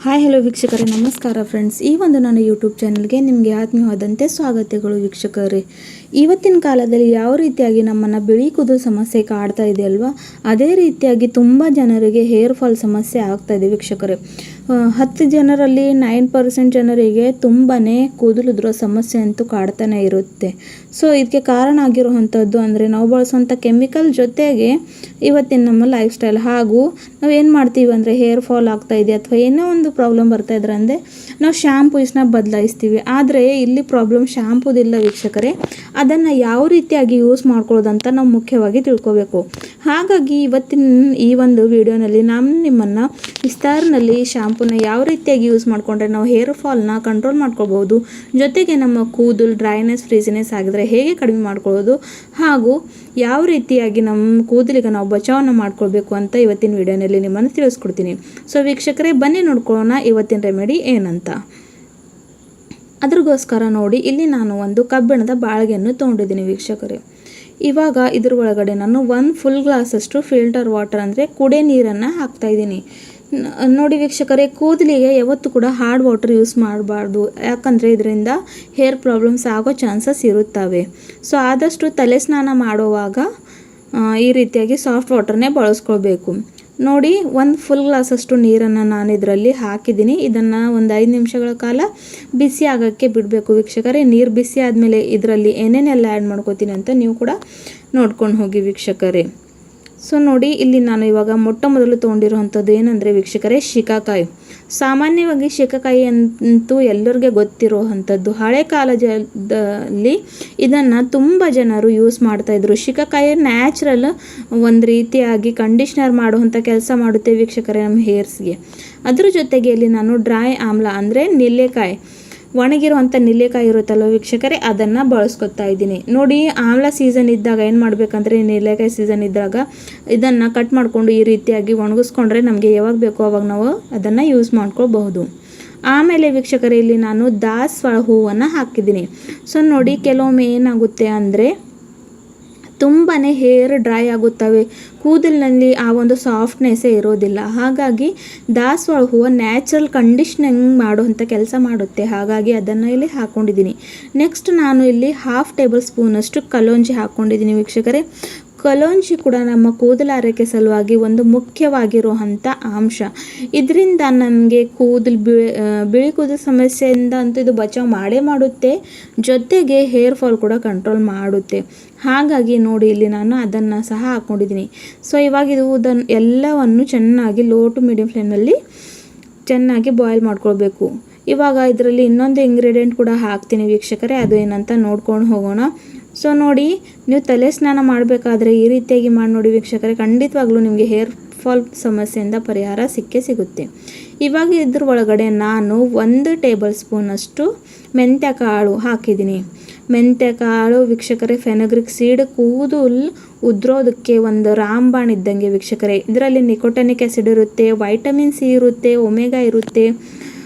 Hi hello ವೀಕ್ಷಕರೇ, ನಮಸ್ಕಾರ friends. ಈ ಒಂದು ನನ್ನ ಯೂಟ್ಯೂಬ್ ಚಾನಲ್ಗೆ ನಿಮಗೆ ಆತ್ಮೀಯವಾದಂತೆ ಸ್ವಾಗತಗಳು ವೀಕ್ಷಕರೇ. ಇವತ್ತಿನ ಕಾಲದಲ್ಲಿ ಯಾವ ರೀತಿಯಾಗಿ ನಮ್ಮನ್ನು ಬಿಳಿ ಕೂದಲು ಸಮಸ್ಯೆ ಕಾಡ್ತಾ ಇದೆ ಅಲ್ವಾ, ಅದೇ ರೀತಿಯಾಗಿ ತುಂಬ ಜನರಿಗೆ ಹೇರ್ ಫಾಲ್ ಸಮಸ್ಯೆ ಆಗ್ತಾ ಇದೆ ವೀಕ್ಷಕರೇ. 10 ಜನರಲ್ಲಿ 9% ಜನರಿಗೆ ತುಂಬಾ ಕೂದಲುದುರೋ ಸಮಸ್ಯೆ ಅಂತೂ ಕಾಡ್ತಾನೆ ಇರುತ್ತೆ. ಸೊ ಇದಕ್ಕೆ ಕಾರಣ ಆಗಿರುವಂಥದ್ದು ಅಂದರೆ ನಾವು ಬಳಸುವಂಥ ಕೆಮಿಕಲ್ ಜೊತೆಗೆ ಇವತ್ತಿನ ನಮ್ಮ ಲೈಫ್ ಸ್ಟೈಲ್, ಹಾಗೂ ನಾವು ಏನು ಮಾಡ್ತೀವಿ ಅಂದರೆ ಹೇರ್ ಫಾಲ್ ಆಗ್ತಾ ಇದೆ ಅಥವಾ ಏನೋ ಒಂದು ಪ್ರಾಬ್ಲಮ್ ಬರ್ತಾ ಇದ್ರೆ ಅಂದರೆ ನಾವು ಶ್ಯಾಂಪೂಸ್ನ ಬದಲಾಯಿಸ್ತೀವಿ. ಆದರೆ ಇಲ್ಲಿ ಪ್ರಾಬ್ಲಮ್ ಶ್ಯಾಂಪೂದಿಲ್ಲ ವೀಕ್ಷಕರೇ, ಅದನ್ನು ಯಾವ ರೀತಿಯಾಗಿ ಯೂಸ್ ಮಾಡ್ಕೊಳ್ಳೋದಂತ ನಾವು ಮುಖ್ಯವಾಗಿ ತಿಳ್ಕೊಬೇಕು. ಹಾಗಾಗಿ ಇವತ್ತಿನ ಈ ಒಂದು ವಿಡಿಯೋನಲ್ಲಿ ನಾನು ನಿಮ್ಮನ್ನು ವಿಸ್ತಾರನಲ್ಲಿ ಶ್ಯಾಂಪೂನ ಯಾವ ರೀತಿಯಾಗಿ ಯೂಸ್ ಮಾಡಿಕೊಂಡ್ರೆ ನಾವು ಹೇರ್ ಫಾಲ್ನ ಕಂಟ್ರೋಲ್ ಮಾಡ್ಕೋಬಹುದು, ಜೊತೆಗೆ ನಮ್ಮ ಕೂದಲು ಡ್ರೈನೆಸ್ ಫ್ರೀಸಿನೆಸ್ ಆಗಿದ್ರೆ ಹೇಗೆ ಕಡಿಮೆ ಮಾಡ್ಕೊಳ್ಳೋದು, ಹಾಗೂ ಯಾವ ರೀತಿಯಾಗಿ ನಮ್ಮ ಕೂದಲಿಗೆ ನಾವು ಬಚಾವನ್ನ ಮಾಡ್ಕೊಳ್ಬೇಕು ಅಂತ ಇವತ್ತಿನ ವಿಡಿಯೋನಲ್ಲಿ ನಿಮ್ಮನ್ನು ತಿಳಿಸ್ಕೊಡ್ತೀನಿ. ಸೊ ವೀಕ್ಷಕರೇ, ಬನ್ನಿ ನೋಡ್ಕೊಳ್ಳೋಣ ಇವತ್ತಿನ ರೆಮಿಡಿ ಏನಂತ. ಅದ್ರಗೋಸ್ಕರ ನೋಡಿ, ಇಲ್ಲಿ ನಾನು ಒಂದು ಕಬ್ಬಿಣದ ಬಾಳಿಗೆಯನ್ನು ತೊಗೊಂಡಿದ್ದೀನಿ ವೀಕ್ಷಕರೇ. ಇವಾಗ ಇದ್ರ ಒಳಗಡೆ ನಾನು 1 ಫುಲ್ ಗ್ಲಾಸಷ್ಟು ಫಿಲ್ಟರ್ ವಾಟರ್ ಅಂದರೆ ಕುಡಿಯೋ ನೀರನ್ನು ಹಾಕ್ತಾಯಿದ್ದೀನಿ. ನೋಡಿ ವೀಕ್ಷಕರೇ, ಕೂದಲಿಗೆ ಯಾವತ್ತೂ ಕೂಡ ಹಾರ್ಡ್ ವಾಟರ್ ಯೂಸ್ ಮಾಡಬಾರ್ದು, ಯಾಕಂದರೆ ಇದರಿಂದ ಹೇರ್ ಪ್ರಾಬ್ಲಮ್ಸ್ ಆಗೋ ಚಾನ್ಸಸ್ ಇರುತ್ತವೆ. ಸೊ ಆದಷ್ಟು ತಲೆ ಸ್ನಾನ ಮಾಡುವಾಗ ಈ ರೀತಿಯಾಗಿ ಸಾಫ್ಟ್ ವಾಟರ್ನೇ ಬಳಸ್ಕೊಳ್ಬೇಕು. ನೋಡಿ, 1 ಫುಲ್ ಗ್ಲಾಸಷ್ಟು ನೀರನ್ನು ನಾನು ಇದರಲ್ಲಿ ಹಾಕಿದ್ದೀನಿ. ಇದನ್ನು ಒಂದು 5 ನಿಮಿಷಗಳ ಕಾಲ ಬಿಸಿ ಆಗೋಕ್ಕೆ ಬಿಡಬೇಕು ವೀಕ್ಷಕರೇ. ನೀರು ಬಿಸಿ ಆದಮೇಲೆ ಇದರಲ್ಲಿ ಏನೇನೆಲ್ಲ ಆ್ಯಡ್ ಮಾಡ್ಕೋತೀನಿ ಅಂತ ನೀವು ಕೂಡ ನೋಡ್ಕೊಂಡು ಹೋಗಿ ವೀಕ್ಷಕರೇ. ಸೊ ನೋಡಿ, ಇಲ್ಲಿ ನಾನು ಇವಾಗ ಮೊಟ್ಟ ಮೊದಲು ತೊಗೊಂಡಿರುವಂಥದ್ದು ಏನಂದರೆ ವೀಕ್ಷಕರೇ, ಶಿಕಾಕಾಯಿ. ಸಾಮಾನ್ಯವಾಗಿ ಶಿಕಾಕಾಯಿ ಅಂತೂ ಎಲ್ಲರಿಗೆ ಗೊತ್ತಿರುವಂಥದ್ದು. ಹಳೆ ಕಾಲದಲ್ಲಿ ಇದನ್ನು ತುಂಬ ಜನರು ಯೂಸ್ ಮಾಡ್ತಾಯಿದ್ರು. ಶಿಕಾಕಾಯಿ ನ್ಯಾಚುರಲ್ ಒಂದು ರೀತಿಯಾಗಿ ಕಂಡೀಷ್ನರ್ ಮಾಡುವಂಥ ಕೆಲಸ ಮಾಡುತ್ತೆ ವೀಕ್ಷಕರೇ ನಮ್ಮ ಹೇರ್ಸ್ಗೆ. ಅದ್ರ ಜೊತೆಗೆ ಇಲ್ಲಿ ನಾನು ಡ್ರೈ ಆಮ್ಲ ಅಂದರೆ ನಿಲ್ಲೆಕಾಯಿ, ಒಣಗಿರುವಂಥ ನಿಲ್ಲೆಕಾಯಿ ಇರುತ್ತಲ್ಲ ವೀಕ್ಷಕರೇ, ಅದನ್ನು ಬಳಸ್ಕೊತಾ ಇದ್ದೀನಿ. ನೋಡಿ, ಆಮ್ಲ ಸೀಸನ್ ಇದ್ದಾಗ ಏನು ಮಾಡಬೇಕಂದ್ರೆ, ನಿಲ್ಲೆಕಾಯಿ ಸೀಸನ್ ಇದ್ದಾಗ ಇದನ್ನು ಕಟ್ ಮಾಡಿಕೊಂಡು ಈ ರೀತಿಯಾಗಿ ಒಣಗಿಸ್ಕೊಂಡ್ರೆ ನಮಗೆ ಯಾವಾಗ ಬೇಕೋ ಅವಾಗ ನಾವು ಅದನ್ನು ಯೂಸ್ ಮಾಡ್ಕೊಳ್ಬಹುದು. ಆಮೇಲೆ ವೀಕ್ಷಕರೇ, ಇಲ್ಲಿ ನಾನು ದಾಸವಾಳ ಹೂವನ್ನು ಹಾಕಿದ್ದೀನಿ. ಸೊ ನೋಡಿ, ಕೆಲವೊಮ್ಮೆ ಏನಾಗುತ್ತೆ ಅಂದರೆ ತುಂಬಾ ಹೇರ್ ಡ್ರೈ ಆಗುತ್ತವೆ, ಕೂದಲಿನಲ್ಲಿ ಆ ಒಂದು ಸಾಫ್ಟ್ನೆಸ್ಸೇ ಇರೋದಿಲ್ಲ. ಹಾಗಾಗಿ ದಾಸವಾಳ ಹೂವು ನ್ಯಾಚುರಲ್ ಕಂಡೀಷ್ನಿಂಗ್ ಮಾಡುವಂಥ ಕೆಲಸ ಮಾಡುತ್ತೆ. ಹಾಗಾಗಿ ಅದನ್ನು ಇಲ್ಲಿ ಹಾಕ್ಕೊಂಡಿದ್ದೀನಿ. ನೆಕ್ಸ್ಟ್ ನಾನು ಇಲ್ಲಿ 1/2 ಟೇಬಲ್ ಸ್ಪೂನಷ್ಟು ಕಲೋಂಜಿ ಹಾಕ್ಕೊಂಡಿದ್ದೀನಿ ವೀಕ್ಷಕರೇ. ಕಲೋಂಜಿ ಕೂಡ ನಮ್ಮ ಕೂದಲ ಆರೈಕೆ ಸಲುವಾಗಿ ಒಂದು ಮುಖ್ಯವಾಗಿರುವಂಥ ಅಂಶ. ಇದರಿಂದ ನಮಗೆ ಬಿಳಿ ಕೂದಲು ಸಮಸ್ಯೆಯಿಂದ ಅಂತೂ ಇದು ಬಚಾವ್ ಮಾಡೇ ಮಾಡುತ್ತೆ, ಜೊತೆಗೆ ಹೇರ್ ಫಾಲ್ ಕೂಡ ಕಂಟ್ರೋಲ್ ಮಾಡುತ್ತೆ. ಹಾಗಾಗಿ ನೋಡಿ, ಇಲ್ಲಿ ನಾನು ಅದನ್ನು ಸಹ ಹಾಕ್ಕೊಂಡಿದ್ದೀನಿ. ಸೊ ಇವಾಗ ಇದನ್ನು ಎಲ್ಲವನ್ನು ಚೆನ್ನಾಗಿ ಲೋ ಟು ಮೀಡಿಯಮ್ ಫ್ಲೇಮ್ನಲ್ಲಿ ಚೆನ್ನಾಗಿ ಬಾಯ್ಲ್ ಮಾಡ್ಕೊಳ್ಬೇಕು. ಇವಾಗ ಇದರಲ್ಲಿ ಇನ್ನೊಂದು ಇಂಗ್ರೀಡಿಯೆಂಟ್ ಕೂಡ ಹಾಕ್ತೀನಿ ವೀಕ್ಷಕರೇ, ಅದು ಏನಂತ ನೋಡ್ಕೊಂಡು ಹೋಗೋಣ. ಸೊ ನೋಡಿ, ನೀವು ತಲೆ ಸ್ನಾನ ಮಾಡಬೇಕಾದ್ರೆ ಈ ರೀತಿಯಾಗಿ ಮಾಡಿ ನೋಡಿ ವೀಕ್ಷಕರೇ, ಖಂಡಿತವಾಗ್ಲೂ ನಿಮಗೆ ಹೇರ್ ಫಾಲ್ ಸಮಸ್ಯೆಯಿಂದ ಪರಿಹಾರ ಸಿಗುತ್ತೆ. ಇವಾಗ ಇದ್ರ ಒಳಗಡೆ ನಾನು 1 ಟೇಬಲ್ ಸ್ಪೂನಷ್ಟು ಮೆಂತ್ಯ ಕಾಳು ಹಾಕಿದ್ದೀನಿ. ಮೆಂತ್ಯ ಕಾಳು ವೀಕ್ಷಕರೇ ಫೆನುಗ್ರಿಕ್ ಸೀಡ್ ಕೂದಲು ಉದ್ರೋದಕ್ಕೆ ಒಂದು ರಾಮಬಾಣ ಇದ್ದಂಗೆ ವೀಕ್ಷಕರೇ. ಇದರಲ್ಲಿ ನಿಕೋಟಿನಿಕ್ ಆ್ಯಸಿಡ್ ಇರುತ್ತೆ, ವೈಟಮಿನ್ ಸಿ ಇರುತ್ತೆ, ಒಮೆಗಾ ಇರುತ್ತೆ.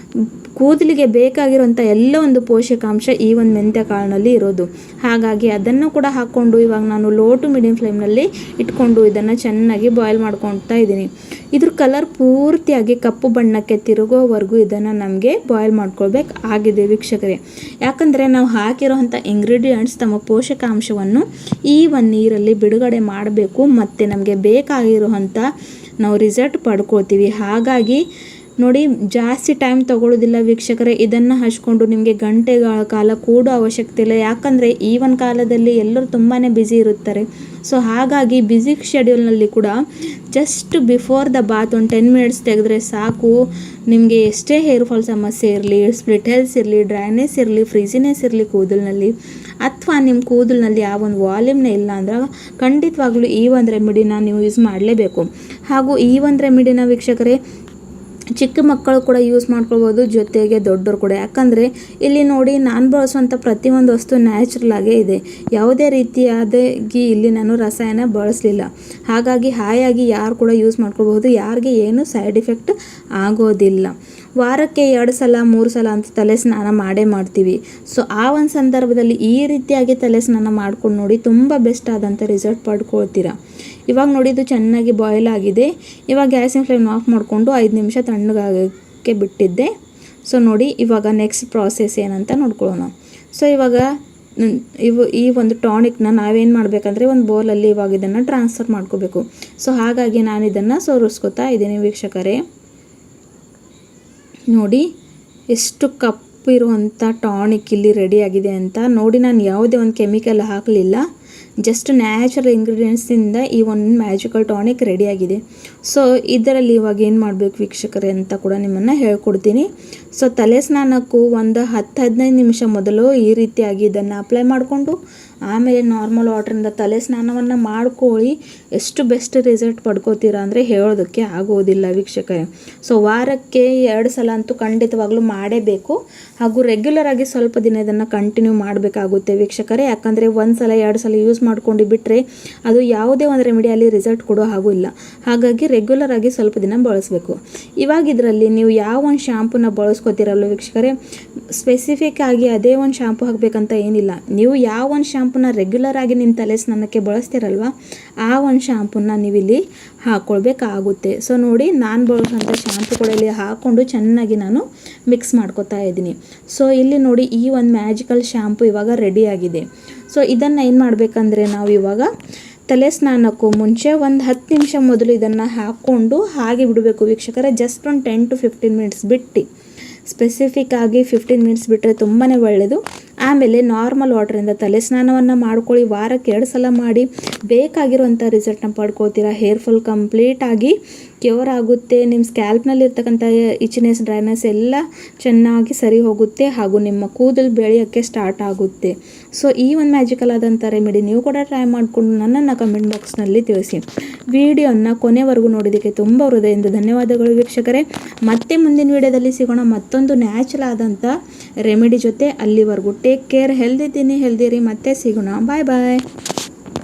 ಕೂದಲಿಗೆ ಬೇಕಾಗಿರುವಂಥ ಎಲ್ಲ ಒಂದು ಪೋಷಕಾಂಶ ಈ ಒಂದು ಮೆಂತ್ಯ ಕಾಳಿನಲ್ಲಿ ಇರೋದು. ಹಾಗಾಗಿ ಅದನ್ನು ಕೂಡ ಹಾಕ್ಕೊಂಡು ಇವಾಗ ನಾನು ಲೋ ಟು ಮೀಡಿಯಮ್ ಫ್ಲೇಮ್ನಲ್ಲಿ ಇಟ್ಕೊಂಡು ಇದನ್ನು ಚೆನ್ನಾಗಿ ಬಾಯ್ಲ್ ಮಾಡ್ಕೊಳ್ತಾ ಇದ್ದೀನಿ. ಇದ್ರ ಕಲರ್ ಪೂರ್ತಿಯಾಗಿ ಕಪ್ಪು ಬಣ್ಣಕ್ಕೆ ತಿರುಗೋವರೆಗೂ ಇದನ್ನು ನಮಗೆ ಬಾಯ್ಲ್ ಮಾಡ್ಕೊಳ್ಬೇಕು ಆಗಿದೆ ವೀಕ್ಷಕರೇ. ಯಾಕಂದರೆ ನಾವು ಹಾಕಿರೋವಂಥ ಇಂಗ್ರೀಡಿಯೆಂಟ್ಸ್ ತಮ್ಮ ಪೋಷಕಾಂಶವನ್ನು ಈ ಒಂದು ನೀರಲ್ಲಿ ಬಿಡುಗಡೆ ಮಾಡಬೇಕು, ಮತ್ತು ನಮಗೆ ಬೇಕಾಗಿರುವಂಥ ನಾವು ರಿಸಲ್ಟ್ ಪಡ್ಕೊಳ್ತೀವಿ. ಹಾಗಾಗಿ ನೋಡಿ, ಜಾಸ್ತಿ ಟೈಮ್ ತೊಗೊಳ್ಳೋದಿಲ್ಲ ವೀಕ್ಷಕರೇ. ಇದನ್ನು ಹಚ್ಕೊಂಡು ನಿಮಗೆ ಗಂಟೆಗಳ ಕಾಲ ಕೂಡೋ ಅವಶ್ಯಕತೆ ಇಲ್ಲ, ಯಾಕಂದರೆ ಈ ಒಂದು ಕಾಲದಲ್ಲಿ ಎಲ್ಲರೂ ತುಂಬಾ ಬ್ಯುಸಿ ಇರುತ್ತಾರೆ. ಸೊ ಹಾಗಾಗಿ ಬ್ಯುಸಿ ಶೆಡ್ಯೂಲ್ನಲ್ಲಿ ಕೂಡ ಜಸ್ಟ್ ಬಿಫೋರ್ ದ ಬಾತ್ ಒಂದು 10 ಮಿನಿಟ್ಸ್ ತೆಗೆದ್ರೆ ಸಾಕು. ನಿಮಗೆ ಎಷ್ಟೇ ಹೇರ್ ಫಾಲ್ ಸಮಸ್ಯೆ ಇರಲಿ, ಸ್ಪ್ಲಿಟ್ ಹೇರ್ಸ್ ಇರಲಿ, ಡ್ರೈನೆಸ್ ಇರಲಿ, ಫ್ರೀಸಿನೆಸ್ ಇರಲಿ ಕೂದಲಿನಲ್ಲಿ, ಅಥವಾ ನಿಮ್ಮ ಕೂದಲಿನಲ್ಲಿ ಆ ಒಂದು ವಾಲ್ಯೂಮ್ನೇ ಇಲ್ಲ ಅಂದ್ರೆ ಖಂಡಿತವಾಗ್ಲೂ ಈ ಒಂದು ರೆಮಿಡಿನ ನೀವು ಯೂಸ್ ಮಾಡಲೇಬೇಕು. ಹಾಗೂ ಈ ಒಂದು ರೆಮಿಡಿನ ವೀಕ್ಷಕರೇ ಚಿಕ್ಕ ಮಕ್ಕಳು ಕೂಡ ಯೂಸ್ ಮಾಡ್ಕೊಳ್ಬೋದು, ಜೊತೆಗೆ ದೊಡ್ಡವರು ಕೂಡ. ಯಾಕಂದರೆ ಇಲ್ಲಿ ನೋಡಿ, ನಾನು ಬಳಸುವಂಥ ಪ್ರತಿಯೊಂದು ವಸ್ತು ನ್ಯಾಚುರಲ್ ಆಗೇ ಇದೆ. ಯಾವುದೇ ರೀತಿಯಾದಾಗಿ ಇಲ್ಲಿ ನಾನು ರಸಾಯನ ಬಳಸಲಿಲ್ಲ. ಹಾಗಾಗಿ ಹಾಯಾಗಿ ಯಾರು ಕೂಡ ಯೂಸ್ ಮಾಡ್ಕೊಳ್ಬಹುದು, ಯಾರಿಗೆ ಏನು ಸೈಡ್ ಎಫೆಕ್ಟ್ ಆಗೋದಿಲ್ಲ. ವಾರಕ್ಕೆ 2 ಸಲ 3 ಸಲ ಅಂತ ತಲೆ ಸ್ನಾನ ಮಾಡ್ತೀವಿ. ಸೊ ಆ ಒಂದು ಸಂದರ್ಭದಲ್ಲಿ ಈ ರೀತಿಯಾಗಿ ತಲೆ ಸ್ನಾನ ಮಾಡ್ಕೊಂಡು ನೋಡಿ, ತುಂಬ ಬೆಸ್ಟ್ ಆದಂಥ ರಿಸಲ್ಟ್ ಪಡ್ಕೊಳ್ತೀರಾ. ಇವಾಗ ನೋಡಿ, ಇದು ಚೆನ್ನಾಗಿ ಬಾಯ್ಲ್ ಆಗಿದೆ. ಇವಾಗ ಗ್ಯಾಸಿನ ಫ್ಲೇಮ್ ಆಫ್ ಮಾಡಿಕೊಂಡು 5 ನಿಮಿಷ ತಣ್ಣಗಾಗಕ್ಕೆ ಹಾಗೆ ಬಿಟ್ಟಿದ್ದೆ. ಸೊ ನೋಡಿ ಇವಾಗ ನೆಕ್ಸ್ಟ್ ಪ್ರಾಸೆಸ್ ಏನಂತ ನೋಡ್ಕೊಳ್ಳೋಣ. ಸೊ ಇವಾಗ ಈ ಒಂದು ಟಾನಿಕ್ನ ನಾವೇನು ಮಾಡಬೇಕಂದ್ರೆ ಒಂದು ಬೌಲಲ್ಲಿ ಇವಾಗ ಇದನ್ನು ಟ್ರಾನ್ಸ್ಫರ್ ಮಾಡ್ಕೋಬೇಕು. ಸೊ ಹಾಗಾಗಿ ನಾನು ಇದನ್ನು ಸೋರಿಸ್ಕೊತಾ ಇದ್ದೀನಿ ವೀಕ್ಷಕರೇ. ನೋಡಿ ಎಷ್ಟು ಕಪ್ಪು ಇರುವಂಥ ಟಾನಿಕ್ ಇಲ್ಲಿ ರೆಡಿಯಾಗಿದೆ ಅಂತ. ನೋಡಿ ನಾನು ಯಾವುದೇ ಒಂದು ಕೆಮಿಕಲ್ ಹಾಕಲಿಲ್ಲ, ಜಸ್ಟ್ ನ್ಯಾಚುರಲ್ ಇಂಗ್ರೀಡಿಯೆಂಟ್ಸಿಂದ ಈ ಒಂದು ಮ್ಯಾಜಿಕಲ್ ಟಾನಿಕ್ ರೆಡಿಯಾಗಿದೆ. ಸೊ ಇದರಲ್ಲಿ ಇವಾಗ ಏನು ಮಾಡಬೇಕು ವೀಕ್ಷಕರೇ ಅಂತ ಕೂಡ ನಿಮ್ಮನ್ನು ಹೇಳ್ಕೊಡ್ತೀನಿ. ಸೊ ತಲೆ ಸ್ನಾನಕ್ಕೂ ಒಂದು 10-15 ನಿಮಿಷ ಮೊದಲು ಈ ರೀತಿಯಾಗಿ ಇದನ್ನು ಅಪ್ಲೈ ಮಾಡಿಕೊಂಡು ಆಮೇಲೆ ನಾರ್ಮಲ್ ವಾಟ್ರಿಂದ ತಲೆ ಸ್ನಾನವನ್ನು ಮಾಡ್ಕೊಳ್ಳಿ. ಎಷ್ಟು ಬೆಸ್ಟ್ ರಿಸಲ್ಟ್ ಪಡ್ಕೋತೀರಾ ಅಂದರೆ ಹೇಳೋದಕ್ಕೆ ಆಗೋದಿಲ್ಲ ವೀಕ್ಷಕರೇ. ಸೊ ವಾರಕ್ಕೆ 2 ಸಲ ಅಂತೂ ಖಂಡಿತವಾಗ್ಲೂ ಮಾಡೇಬೇಕು, ಹಾಗೂ ರೆಗ್ಯುಲರ್ ಆಗಿ ಸ್ವಲ್ಪ ದಿನ ಇದನ್ನು ಕಂಟಿನ್ಯೂ ಮಾಡಬೇಕಾಗುತ್ತೆ ವೀಕ್ಷಕರೇ. ಯಾಕಂದರೆ 1 ಸಲ 2 ಸಲ ಯೂಸ್ ಮಾಡ್ಕೊಂಡು ಬಿಟ್ಟರೆ ಅದು ಯಾವುದೇ ಒಂದು ರೆಮಿಡಿಯಲ್ಲಿ ರಿಸಲ್ಟ್ ಕೊಡೋ ಹಾಗೂ ಇಲ್ಲ. ಹಾಗಾಗಿ ರೆಗ್ಯುಲರ್ ಆಗಿ ಸ್ವಲ್ಪ ದಿನ ಬಳಸಬೇಕು. ಇವಾಗ ಇದರಲ್ಲಿ ನೀವು ಯಾವ ಒಂದು ಶ್ಯಾಂಪೂನ ಬಳಸ್ಕೊತೀರಲ್ಲ ವೀಕ್ಷಕರೇ, ಸ್ಪೆಸಿಫಿಕ್ ಆಗಿ ಅದೇ ಒಂದು ಶ್ಯಾಂಪು ಹಾಕಬೇಕಂತ ಏನಿಲ್ಲ. ನೀವು ಯಾವ ಒಂದು ಶ್ಯಾಂಪೂನ ರೆಗ್ಯುಲರ್ ಆಗಿ ನಿಮ್ಮ ತಲೆ ಸ್ನಾನಕ್ಕೆ ಬಳಸ್ತೀರಲ್ವ, ಆ ಒಂದು ಶ್ಯಾಂಪೂನ ನೀವಿಲ್ಲಿ ಹಾಕ್ಕೊಳ್ಬೇಕಾಗುತ್ತೆ. ಸೊ ನೋಡಿ ನಾನು ಬಳಸೋಂಥ ಶ್ಯಾಂಪು ಕೂಡ ಇಲ್ಲಿ ಹಾಕ್ಕೊಂಡು ಚೆನ್ನಾಗಿ ನಾನು ಮಿಕ್ಸ್ ಮಾಡ್ಕೊತಾ ಇದ್ದೀನಿ. ಸೊ ಇಲ್ಲಿ ನೋಡಿ ಈ ಒಂದು ಮ್ಯಾಜಿಕಲ್ ಶ್ಯಾಂಪು ಇವಾಗ ರೆಡಿಯಾಗಿದೆ. ಸೊ ಇದನ್ನು ಏನು ಮಾಡಬೇಕಂದ್ರೆ ನಾವು ಇವಾಗ ತಲೆ ಸ್ನಾನಕ್ಕೂ ಮುಂಚೆ ಒಂದು 10 ನಿಮಿಷ ಮೊದಲು ಇದನ್ನು ಹಾಕ್ಕೊಂಡು ಹಾಗೆ ಬಿಡಬೇಕು ವೀಕ್ಷಕರೇ. ಜಸ್ಟ್ ಒಂದು 10 to 15 ಮಿನಿಟ್ಸ್ ಬಿಟ್ಟು, ಸ್ಪೆಸಿಫಿಕ್ ಆಗಿ 15 ಮಿನಿಟ್ಸ್ ಬಿಟ್ಟರೆ ತುಂಬಾ ಒಳ್ಳೆಯದು. ಆಮೇಲೆ ನಾರ್ಮಲ್ ವಾಟ್ರಿಂದ ತಲೆ ಸ್ನಾನವನ್ನು ಮಾಡ್ಕೊಳ್ಳಿ. ವಾರಕ್ಕೆ 2 ಸಲ ಮಾಡಿ ಬೇಕಾಗಿರುವಂಥ ರಿಸಲ್ಟ್ನ ಪಡ್ಕೊಳ್ತೀರಾ. ಹೇರ್ ಫಾಲ್ ಕಂಪ್ಲೀಟಾಗಿ ಕ್ಯೂರ್ ಆಗುತ್ತೆ. ನಿಮ್ಮ ಸ್ಕ್ಯಾಲ್ಪ್ನಲ್ಲಿ ಇರ್ತಕ್ಕಂಥ ಇಚ್ನೆಸ್, ಡ್ರೈನೆಸ್ ಎಲ್ಲ ಚೆನ್ನಾಗಿ ಸರಿ ಹೋಗುತ್ತೆ, ಹಾಗೂ ನಿಮ್ಮ ಕೂದಲು ಬೆಳೆಯೋಕ್ಕೆ ಸ್ಟಾರ್ಟ್ ಆಗುತ್ತೆ. ಸೊ ಈ ಒಂದು ಮ್ಯಾಜಿಕಲ್ ಆದಂಥ ರೆಮಿಡಿ ನೀವು ಕೂಡ ಟ್ರೈ ಮಾಡಿಕೊಂಡು ನನ್ನನ್ನು ಕಮೆಂಟ್ ಬಾಕ್ಸ್ನಲ್ಲಿ ತಿಳಿಸಿ. ವಿಡಿಯೋನ ಕೊನೆವರೆಗೂ ನೋಡೋದಕ್ಕೆ ತುಂಬ ಹೃದಯದಿಂದ ಧನ್ಯವಾದಗಳು ವೀಕ್ಷಕರೇ. ಮತ್ತೆ ಮುಂದಿನ ವಿಡಿಯೋದಲ್ಲಿ ಸಿಗೋಣ ಮತ್ತೊಂದು ನ್ಯಾಚುರಲ್ ಆದಂಥ ರೆಮಿಡಿ ಜೊತೆ. ಅಲ್ಲಿವರೆಗೂ ಟೇಕ್ ಕೇರ್, ಹೆಲ್ದಿ ತಿನ್ನಿ, ಹೆಲ್ದಿ ರೀ. ಮತ್ತೆ ಸಿಗೋಣ. ಬಾಯ್ ಬಾಯ್.